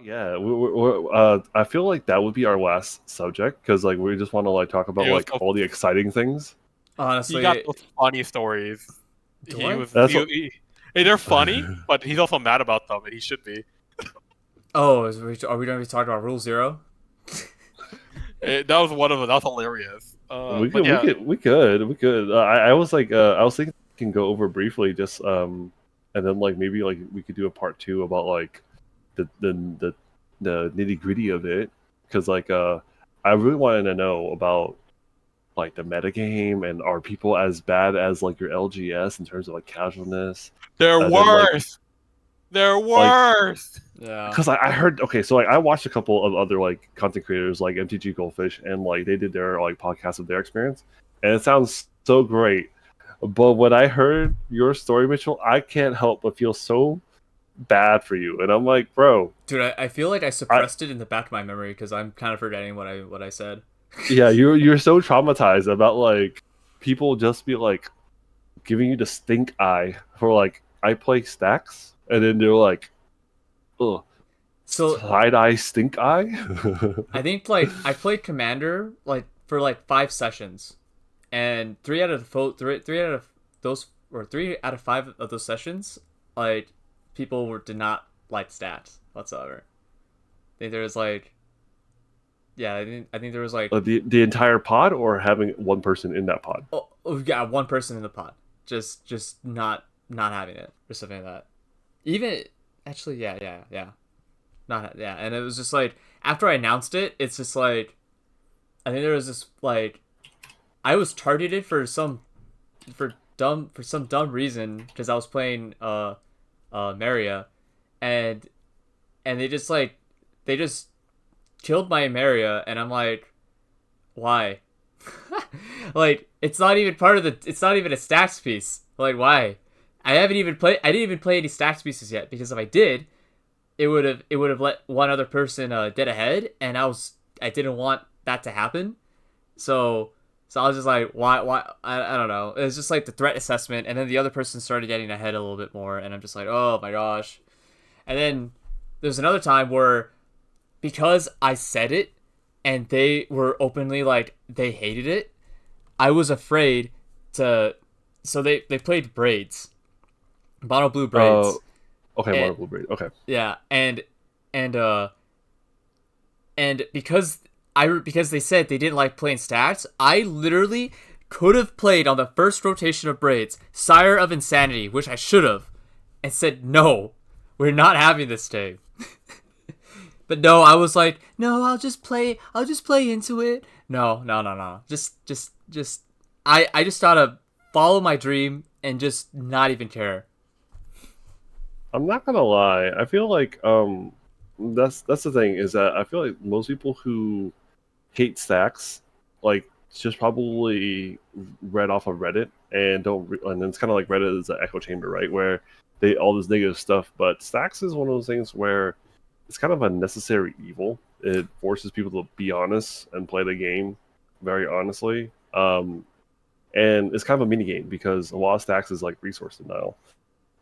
Yeah, I feel like that would be our last subject because like we just want to like talk about It was like so all the exciting things. he got Honestly, those funny stories. do He I? was That's what. hey, they're funny, but he's also mad about them, and he should be. Oh, are we going to be talking about Rule Zero? That was one of them. That was hilarious. We But could, we yeah, could, we could, we could. I was like, I was thinking we can go over briefly, just and then like maybe like we could do a part two about like the the the, the nitty gritty of it, because like I really wanted to know about like the metagame and are people as bad as like your LGS in terms of like casualness, they're and then worse. They're like worse. Yeah. because I heard okay, so like I watched a couple of other like content creators like MTG Goldfish and like they did their like podcast of their experience, and it sounds so great. But when I heard your story, Mitchell, I can't help but feel so bad for you, and I'm like, bro, Dude, I feel like I I suppressed it in the back of my memory because I'm kind of forgetting what I said. yeah, you're so traumatized about like people just be like giving you the stink eye for like I play stacks, and then they're like, ugh, So side eye stink eye. I think like I played Commander like for like 5 sessions, and three out of those or 3 out of 5 of those sessions, like did not like stats whatsoever. I think there was like yeah, I think there was like The entire pod or having one person in that pod. yeah, one person in the pod just not having it or something like that. Even actually yeah. Not yeah, and it was just like after I announced it, it's just like I think there was this like I was targeted for some dumb reason because I was playing Maria, and they just killed my Maria, and I'm like, why? Like it's not even a stacks piece. Like why? I didn't even play any stacks pieces yet because if I did, it would have let one other person dead ahead, and I didn't want that to happen. So I was just like, why I don't know. It was just like the threat assessment, and then the other person started getting ahead a little bit more, and I'm just like, oh my gosh. And then there's another time where because I said it, and they were openly like they hated it, I was afraid to. So they played braids, mono blue Uh, braids, okay, and Mono Blue Braid. Okay, yeah, and and because they said they didn't like playing stats, I literally could have played on the first rotation of braids, Sire of Insanity, which I should have, and said no, we're not having this day. But no, I was like, no, I'll just play into it. No. Just I just gotta follow my dream and just not even care. I'm not gonna lie. I feel like that's the thing is that I feel like most people who hate stacks like just probably read off of Reddit and and it's kind of like Reddit is an echo chamber, right? Where they all this negative stuff, but stacks is one of those things where it's kind of a necessary evil. It forces people to be honest and play the game very honestly. And it's kind of a mini game because a lot of stacks is like resource denial.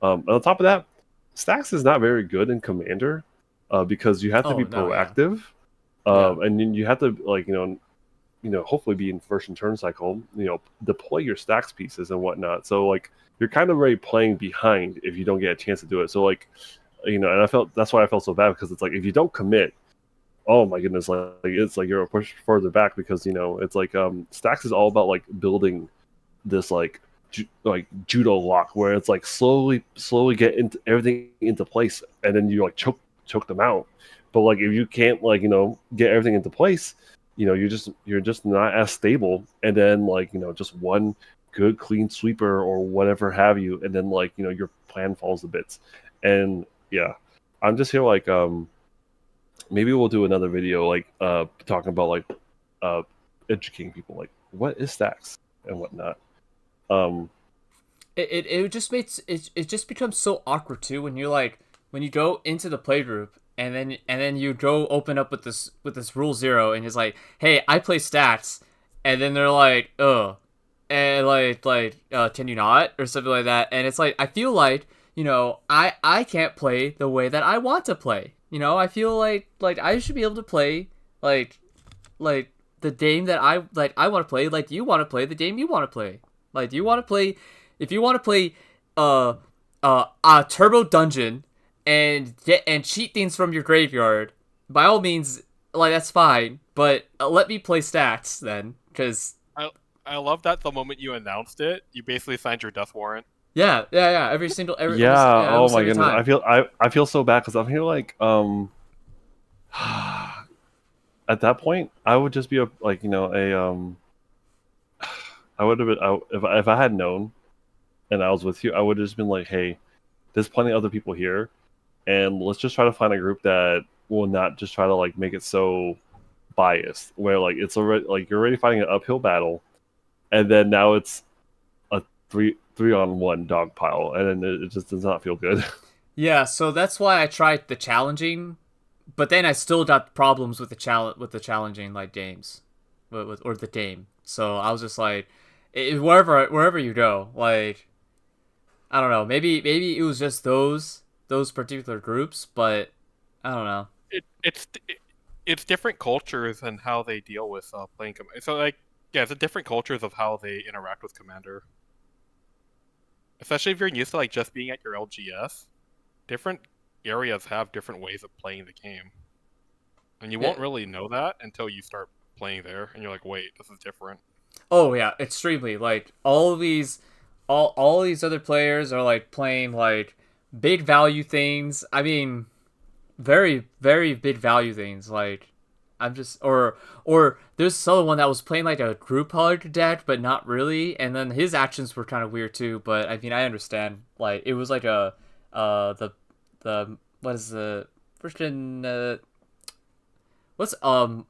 And on top of that, stacks is not very good in Commander because you have to Oh be no, yeah, proactive, yeah. and then you have to like hopefully be in first and turn cycle, deploy your stacks pieces and whatnot. So like you're kind of already playing behind if you don't get a chance to do it. So like and I felt that's why I felt so bad because it's like if you don't commit, oh my goodness, like it's like you're a push further back because it's like stacks is all about like building this like like judo lock where it's like slowly get into everything into place and then you like choke them out. But like if you can't like get everything into place, you're just not as stable, and then like just one good clean sweeper or whatever have you, and then like your plan falls to bits. And yeah, I'm just here like maybe we'll do another video like talking about like uh educating people like what is stacks and whatnot. um It just makes it just becomes so awkward too when you're like when you go into the play group and then you go open up with this rule zero and it's like, hey, I play stats, and then they're like, oh, and can you not or something like that, and it's like I feel like I can't play the way that I want to play You know, I feel like I should be able to play like like the game that I want to play, like you want to play the game you want to play. Like you want to play, if you want to play a turbo dungeon and cheat things from your graveyard, by all means, like that's fine. But let me play Stax then, because I love that the moment you announced it, you basically signed your death warrant. yeah. Every Yeah. Oh almost my every goodness. time. I feel so bad because I'm here like at that point I would just be a like a I would have been if I had known and I was with you I would have just been like, hey, there's plenty of other people here, and let's just try to find a group that will not just try to like make it so biased where like it's already like you're already fighting an uphill battle, and then now it's a three on one dog pile, and then it just does not feel good. Yeah, so that's why I tried the challenging, but then I still got problems with the challenging like games, or the game. So I was just like, wherever you go, like I don't know, maybe it was just those particular groups, but I don't know. It's different cultures and how they deal with playing. So like, yeah, it's a different cultures of how they interact with Commander. Especially if you're used to like just being at your LGS, different areas have different ways of playing the game, and you won't really know that until you start playing there, and you're like, wait, this is different. Oh yeah, extremely. Like all these other players are like playing like big value things. I mean, very very big value things. Like I'm just or there's this other one that was playing like a group hug deck, but not really. And then his actions were kind of weird too. But I mean, I understand. Like it was like a the what is the freaking what's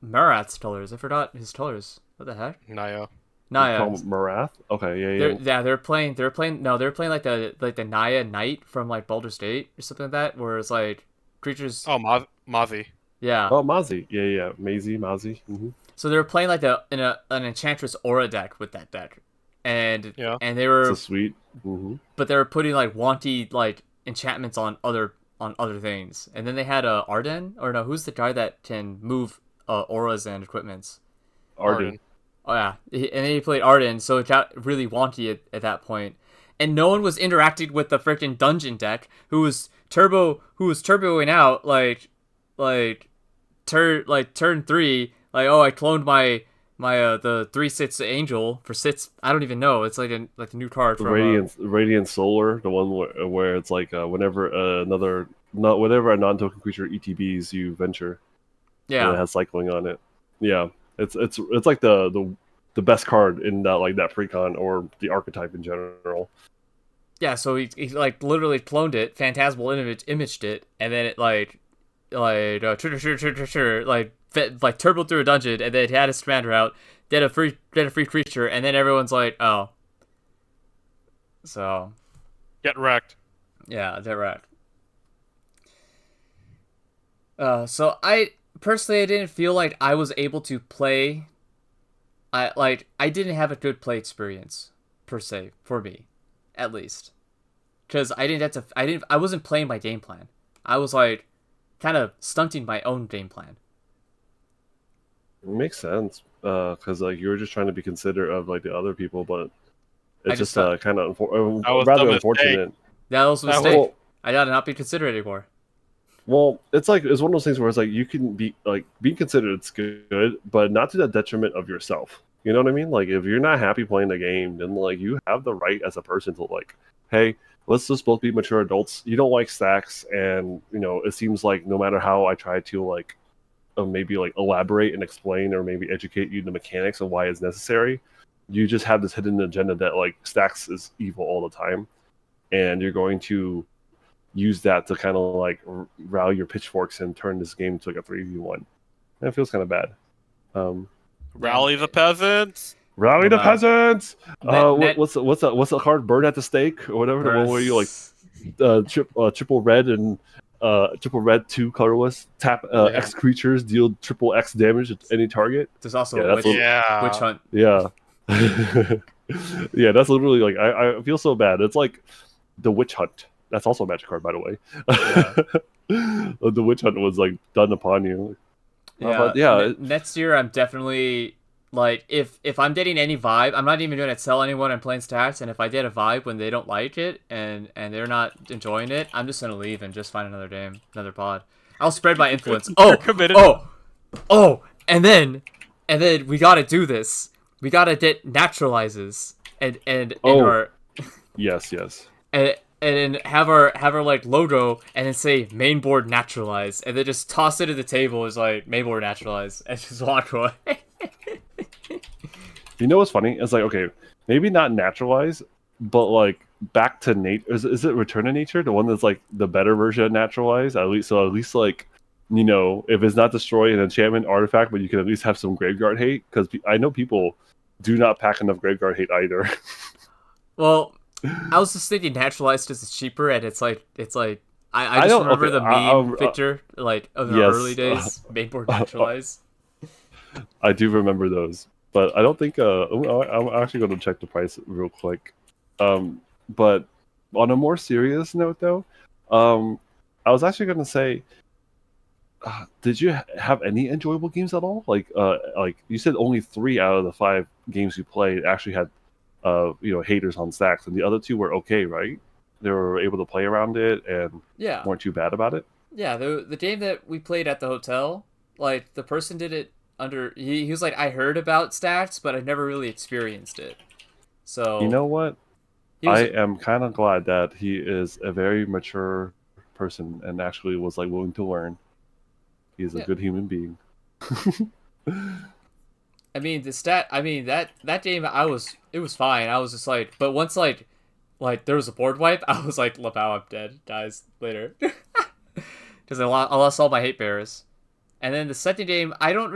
Marat's colors? I forgot his colors. What the heck? Naya. Naya. Marath? Okay, yeah. They're playing like the Naya Knight from like Baldur's Gate or something like that, where it's like creatures. Oh, Mazi. Yeah. Oh, Mazi. Yeah. Mazi. Mm-hmm. So they were playing like an Enchantress Aura deck with that deck, and Yeah. and they were So sweet. Mm-hmm. but they were putting like wanty like enchantments on other things, and then they had Arden, or no, who's the guy that can move auras and equipments? Arden. Oh yeah, and then he played Arden, so it got really wonky at that point, and no one was interacting with the freaking dungeon deck, who was turboing out turn 3, like, oh, I cloned my the 3/6 angel for 6. I don't even know. It's like a new card from Radiant Solar, the one where it's like whenever whenever a non-token creature ETBs, you venture. yeah. And it has cycling on it. Yeah, it's like the best card in that like that precon or the archetype in general. Yeah, so he like literally cloned it, phantasmal imaged it, and then it like turbo through a dungeon, and then it had his commander out, did a free creature, and then everyone's like, oh, so Get wrecked. yeah, they're right. So I personally, I didn't feel like I was able to play. I didn't have a good play experience per se for me, at least, because I wasn't playing my game plan. I was like kind of stunting my own game plan. It makes sense, because like you were just trying to be considerate of like the other people, but it's just kind of rather unfortunate. That was a mistake. I gotta not be considerate anymore. Well, it's one of those things where it's like you can be like being considered, it's good, but not to the detriment of yourself. You know what I mean? Like if you're not happy playing the game, then like you have the right as a person to like, hey, let's just both be mature adults. You don't like stacks, and it seems like no matter how I try to like maybe like elaborate and explain or maybe educate you the mechanics of why it's necessary, you just have this hidden agenda that like stacks is evil all the time, and you're going to use that to kind of like rally your pitchforks and turn this game into like a 3v1. And it feels kind of bad. Rally the peasants. Rally the peasants. What's the card? Burn at the stake or whatever. The one where you like triple red and triple red 2 colorless tap X creatures deal triple X damage at any target. There's also witch hunt. Yeah. Yeah, that's literally like I feel so bad. It's like the witch hunt. That's also a magic card, by the way. The witch hunt was like done upon you. Yeah, But yeah, next year I'm definitely like if I'm getting any vibe, I'm not even gonna tell anyone I'm playing stats. And if I get a vibe when they don't like it and they're not enjoying it, I'm just gonna leave and just find another game, another pod. I'll spread my influence. You're committed. Oh, and then we gotta do this. We gotta get naturalizes and our yes. and then have our like logo and then say mainboard naturalized and then just toss it at the table as like mainboard naturalized and just walk away. You know what's funny? It's like, okay, maybe not naturalized, but like back to nature. Is it Return to Nature, the one that's like the better version of naturalized? At least like, you know, if it's not destroy an enchantment artifact, but you can at least have some graveyard hate, because I know people do not pack enough graveyard hate either. Well, I was just thinking naturalized because it's cheaper and it's like I just remember the meme picture like of the early days mainboard naturalized. I do remember those, but I don't think. I'm actually going to check the price real quick. But on a more serious note, though, I was actually going to say, did you have any enjoyable games at all? Like you said, only 3 out of the 5 games you played actually had, haters on stacks, and the other 2 were okay, right? They were able to play around it and weren't too bad about it. Yeah, the game that we played at the hotel, like the person did it under. He was like, I heard about stacks, but I've never really experienced it. So you know what? I am kind of glad that he is a very mature person and actually was like willing to learn. He's a good human being. I mean, that game, it was fine. I was just like, but once like there was a board wipe, I was like, Lapao, I'm dead, guys, later. Because I lost all my hate bearers. And then the second game, I don't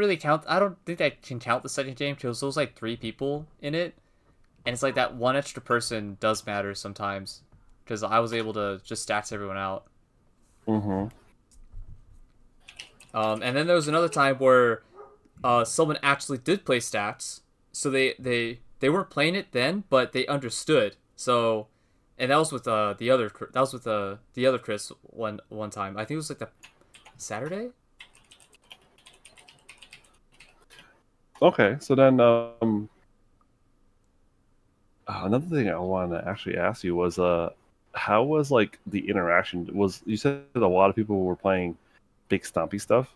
think I can count the second game because there was like 3 people in it. And it's like that one extra person does matter sometimes. Because I was able to just stacks everyone out. Mm-hmm. And then there was another time where someone actually did play stats. So they weren't playing it then, but they understood. So, and that was with the other Chris one time. I think it was like the Saturday. Okay, so then another thing I wanted to actually ask you was how was like the interaction? You said a lot of people were playing big stompy stuff.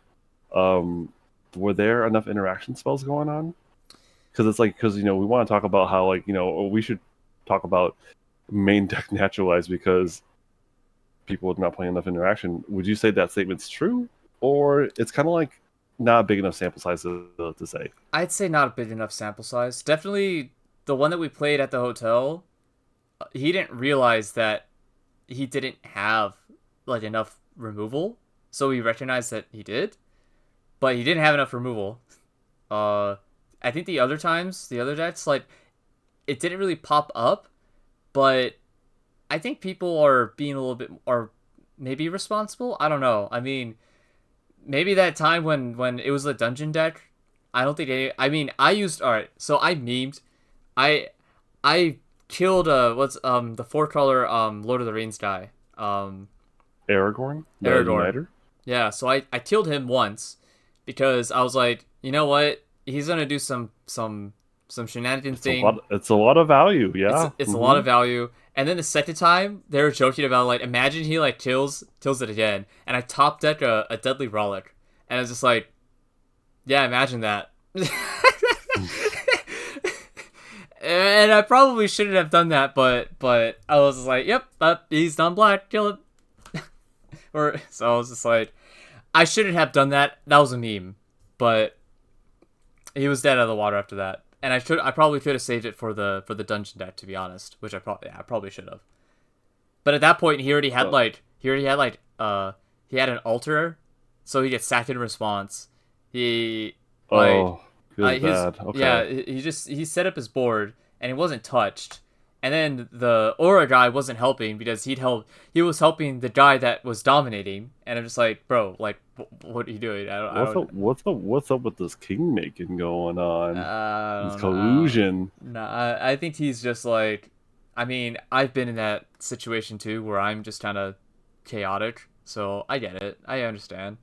Were there enough interaction spells going on? Because we want to talk about how we should talk about main deck naturalized because people are not playing enough interaction. Would you say that statement's true, or it's kind of like not a big enough sample size to say? I'd say not a big enough sample size. Definitely the one that we played at the hotel, he didn't realize that he didn't have like enough removal, so he recognized that he did, but he didn't have enough removal. I think the other decks, like, it didn't really pop up, but I think people are being a little bit, or maybe responsible. I don't know. I mean, maybe that time when it was a dungeon deck, I don't think I used, alright, so I memed, I killed the 4-color Lord of the Rings guy. Aragorn? Aragorn. Yeah, so I killed him once because I was like, you know what? He's gonna do some shenanigans thing. It's a lot of value, yeah. It's a lot of value. And then the second time, they were joking about like, imagine he like kills it again, and I top deck a Deadly Relic, and I was just like, yeah, imagine that. And I probably shouldn't have done that, but I was just like, yep, he's done black, kill him. So I was just like, I shouldn't have done that. That was a meme, but he was dead out of the water after that. And I probably could have saved it for the dungeon deck, to be honest, which I probably should have. But at that point, he already had an altar, so he gets sacked in response. Okay. Yeah, he set up his board and it wasn't touched. And then the aura guy wasn't helping because he was helping the guy that was dominating. And I'm just like, bro, like, what are you doing? What's up with this king making going on? This collusion. No, I think he's just like, I mean, I've been in that situation too where I'm just kind of chaotic So I get it. I understand.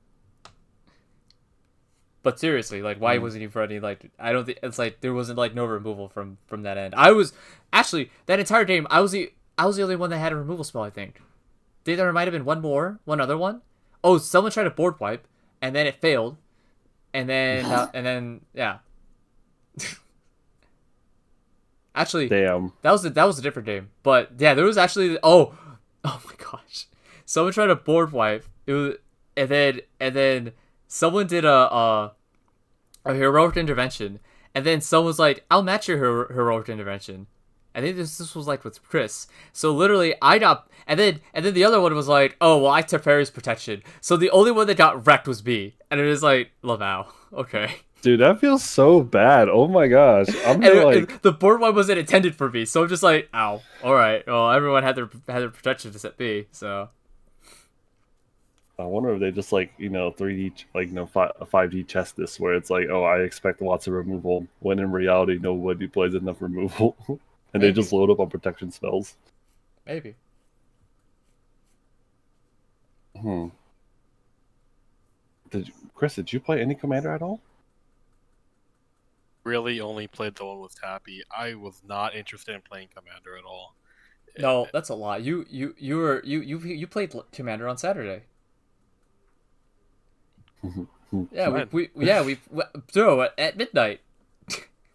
But seriously, like, why wasn't he running? Like, I don't think it's like there wasn't like no removal from that end. I was actually that entire game. I was the only one that had a removal spell. I think. There might have been one other one. Oh, someone tried a board wipe, and then it failed, and then yeah. Actually, Damn. that was a different game. But yeah, there was actually oh my gosh, someone tried a board wipe. It was and then someone did a heroic intervention, and then someone was like, "I'll match your heroic intervention." I think this was like with Chris. So literally, I got and then the other one was like, "Oh well, I took Fairy's protection." So the only one that got wrecked was me, and it was like, "Lamau, okay." Dude, that feels so bad. Oh my gosh. I'm here like the board one wasn't intended for me, so I'm just like, "Ow, all right." Well, everyone had their protection to set B, so. I wonder if they just like 3D like 5D chess this where it's like, oh, I expect lots of removal when in reality nobody plays enough removal and they Maybe. just load up on protection spells. Maybe. Chris, did you play any commander at all? Really only played the one with Tappy. I was not interested in playing Commander at all. No, that's a lot. You played Commander on Saturday. Yeah, When? we throw it at midnight.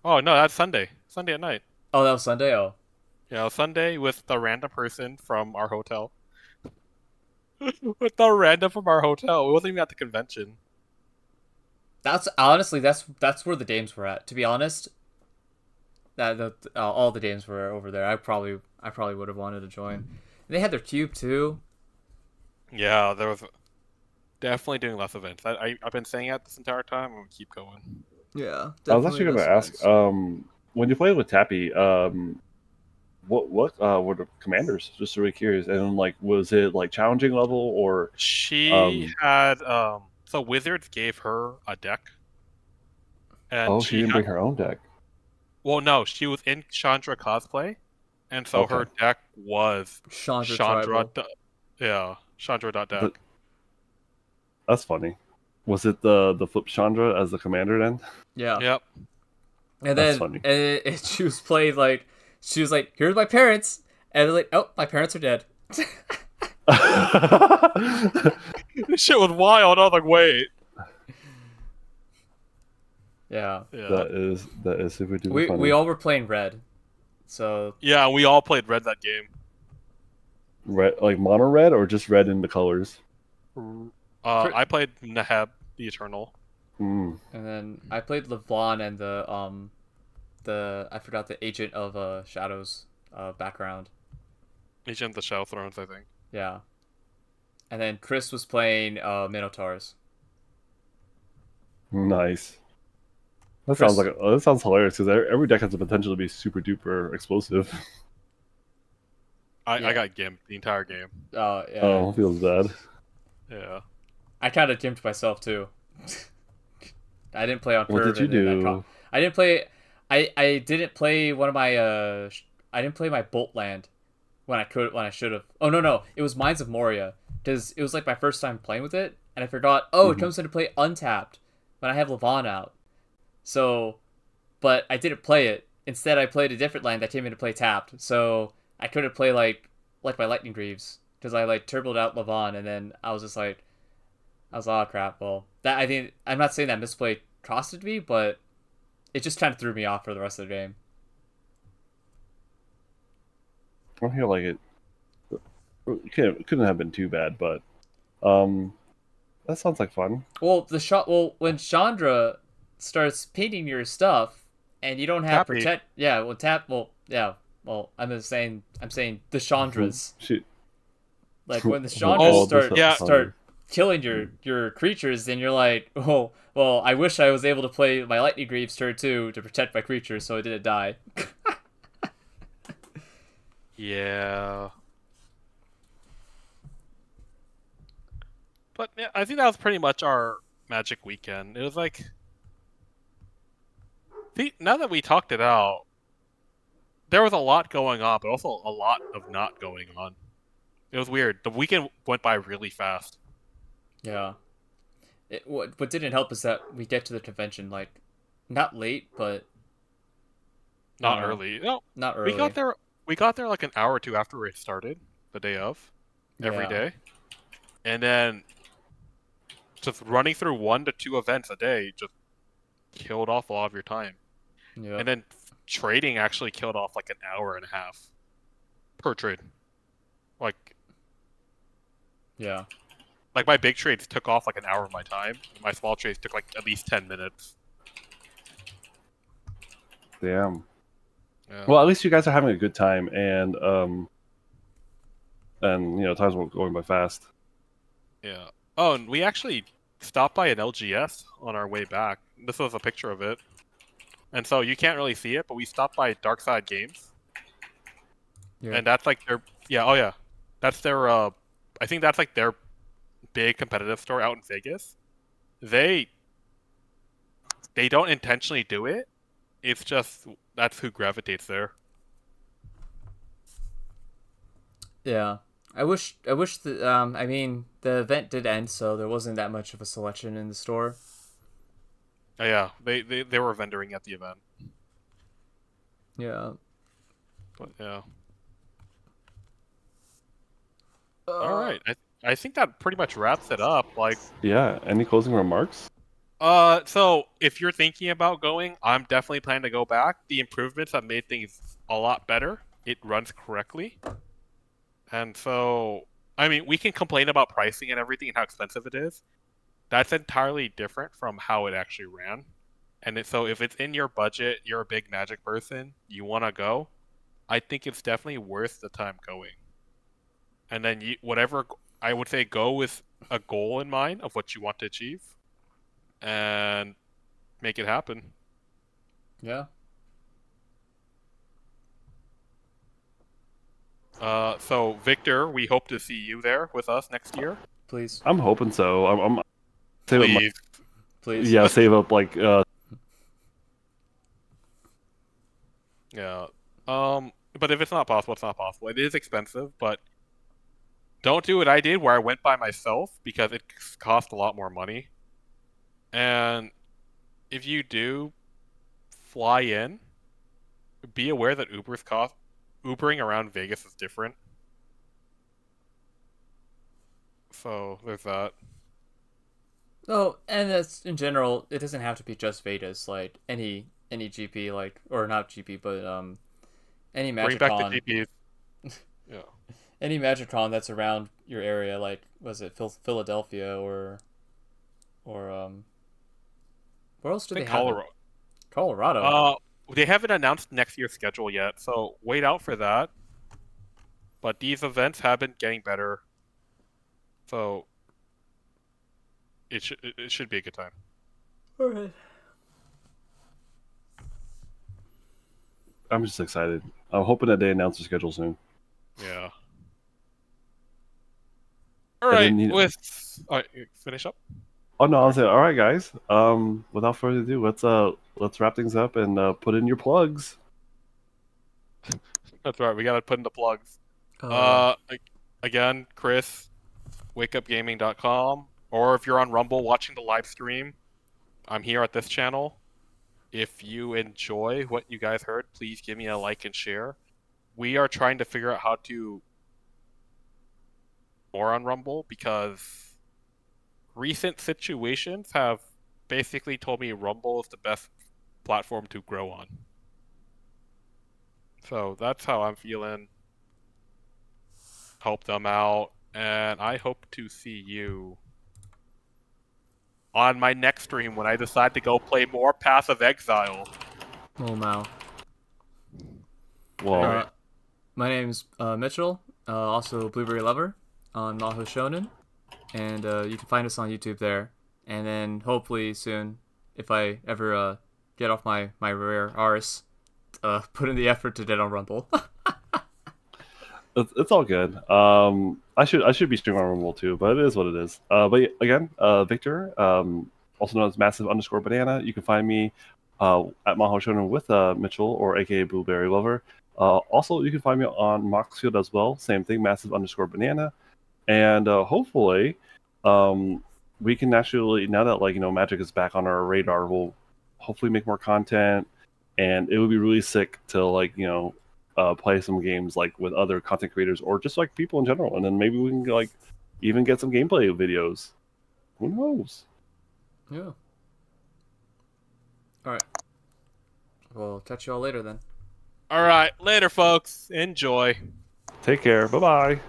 Oh no, that's Sunday. Sunday at night. Oh, that was Sunday. Oh, Yeah, Sunday with the random person from our hotel. With the random from our hotel. We wasn't even at the convention. that's honestly that's where the games were at. To be honest, all the games were over there. I probably would have wanted to join. And they had their cube too. Yeah, there was definitely doing less events. I've been saying it this entire time. I'm gonna keep going. Yeah, I was actually going to ask, when you played with Tappy, what were the commanders? Just really curious. And like, was it like challenging level or? She had so Wizards gave her a deck, and Oh, she didn't bring her own deck. Well, no, she was in Chandra cosplay, and so Okay. her deck was Chandra. Chandra. Tribal. Yeah, Chandra.deck. That's funny. Was it the flip Chandra as the commander then? Yeah. Yep. And That's then funny. she was played like she was like, "Here's my parents," and like, "Oh, my parents are dead." This shit was wild. I was like, wait. Yeah. Yeah. That is super duper funny. We all were playing red, so Yeah, we all played red that game. Red, like mono red or just red in the colors? I played Neheb, the Eternal. Mm. and then I played Levon and the I forgot the Agent of Shadows background. Agent of the Shadow Thrones, I think. Yeah. And then Chris was playing Minotaurs. Nice. That Chris- sounds hilarious because every deck has the potential to be super duper explosive. I got gimped the entire game. Oh yeah. Oh, feels bad. Yeah. I kind of gimped myself too. I didn't play on What curve. did you do? I didn't play. I didn't play one of my. I didn't play my Bolt Land when I should have. Oh no, it was Mines of Moria because it was like my first time playing with it, and I forgot. Oh, it comes into play untapped when I have Levon out. So, but I didn't play it. Instead, I played a different land that came into play tapped. So I couldn't play like my Lightning Greaves because I like turboed out Levon, and then I was just like, I was, oh crap. Well, that I'm not saying that misplay costed me, but it just kind of threw me off for the rest of the game. I feel like it couldn't have been too bad, but that sounds like fun. Well, when Chandra starts painting your stuff and you don't have Tappy. protect, yeah, well well, I'm saying the Chandras. Shoot. Like when the Oh, Chandras yeah. start killing your creatures, then you're like, oh, well, I wish I was able to play my Lightning Greaves turn 2 to protect my creatures so I didn't die. Yeah. But yeah, I think that was pretty much our Magic weekend. It was like, see, now that we talked it out, there was a lot going on, but also a lot of not going on. It was weird. The weekend went by really fast. Yeah. What didn't help is that we get to the convention like not late, but I Not don't know, early. No, not we got early. there. We got there like an hour or two after it started, the day of, every Yeah. day, and then just running through 1 to 2 events a day just killed off a lot of your time. Yeah. And then trading actually killed off like an hour and a half per trade. Like Yeah. like my big trades took off like an hour of my time. And my small trades took like at least 10 minutes. Damn. Yeah. Well, at least you guys are having a good time, and times were going by fast. Yeah. Oh, and we actually stopped by an LGS on our way back. This was a picture of it. And so you can't really see it, but we stopped by Dark Side Games. Yeah. And that's like their oh yeah. That's their I think that's like their big competitive store out in Vegas. They don't intentionally do it. It's just that's who gravitates there. Yeah. I mean, the event did end, so there wasn't that much of a selection in the store. Oh, yeah, they were vendoring at the event. Yeah. But yeah. All right. I think that pretty much wraps it up. Like Yeah. Any closing remarks? so if you're thinking about going, I'm definitely planning to go back. The improvements have made things a lot better. It runs correctly. And so I mean, we can complain about pricing and everything and how expensive it is. That's entirely different from how it actually ran. And so if it's in your budget, you're a big Magic person, you want to go, I think it's definitely worth the time going. And then whatever I would say, go with a goal in mind of what you want to achieve, and make it happen. Yeah. So Victor, we hope to see you there with us next year. Please. I'm hoping so. I'm save up Please. Please. yeah, save up like Yeah. But if it's not possible, it's not possible. It is expensive, but don't do what I did where I went by myself because it cost a lot more money. And if you do fly in, be aware that Ubering around Vegas is different. So there's that. Oh, and that's in general. It doesn't have to be just Vegas. Like any GP, like or not GP, but any Bring back the MagicCon, GPs. Yeah. any MagicCon that's around your area. Like was it Philadelphia or where else do I they think have Colorado. it? Colorado. They haven't announced next year's schedule yet, so wait out for that. But these events have been getting better, so it should be a good time. Alright. I'm just excited. I'm hoping that they announce the schedule soon. Yeah. All right. Finish up. Oh no, I'll say, all right, guys. Without further ado, let's wrap things up and put in your plugs. That's right. We gotta put in the plugs. Again, Chris, wakeupgaming.com, or if you're on Rumble watching the live stream, I'm here at this channel. If you enjoy what you guys heard, please give me a like and share. We are trying to figure out how to more on Rumble because recent situations have basically told me Rumble is the best platform to grow on. So that's how I'm feeling. Help them out, and I hope to see you on my next stream when I decide to go play more Path of Exile. Oh wow. Well, Alright. My name's Mitchell, also Blueberry Lover on Maho Shonen, and you can find us on YouTube there. And then hopefully soon, if I ever get off my rare arse, put in the effort to get on Rumble. it's all good. I should be streaming on Rumble too, but it is what it is. But again, Victor, also known as Massive_Banana. You can find me at Maho Shonen with Mitchell or AKA Blueberry Lover Also, you can find me on Moxfield as well. Same thing, massive_banana. And hopefully, we can actually, now that Magic is back on our radar, we'll hopefully make more content. And it would be really sick to play some games with other content creators or just people in general. And then maybe we can even get some gameplay videos. Who knows? Yeah. All right. Well, catch you all later then. All right, later, folks. Enjoy. Take care. Bye bye.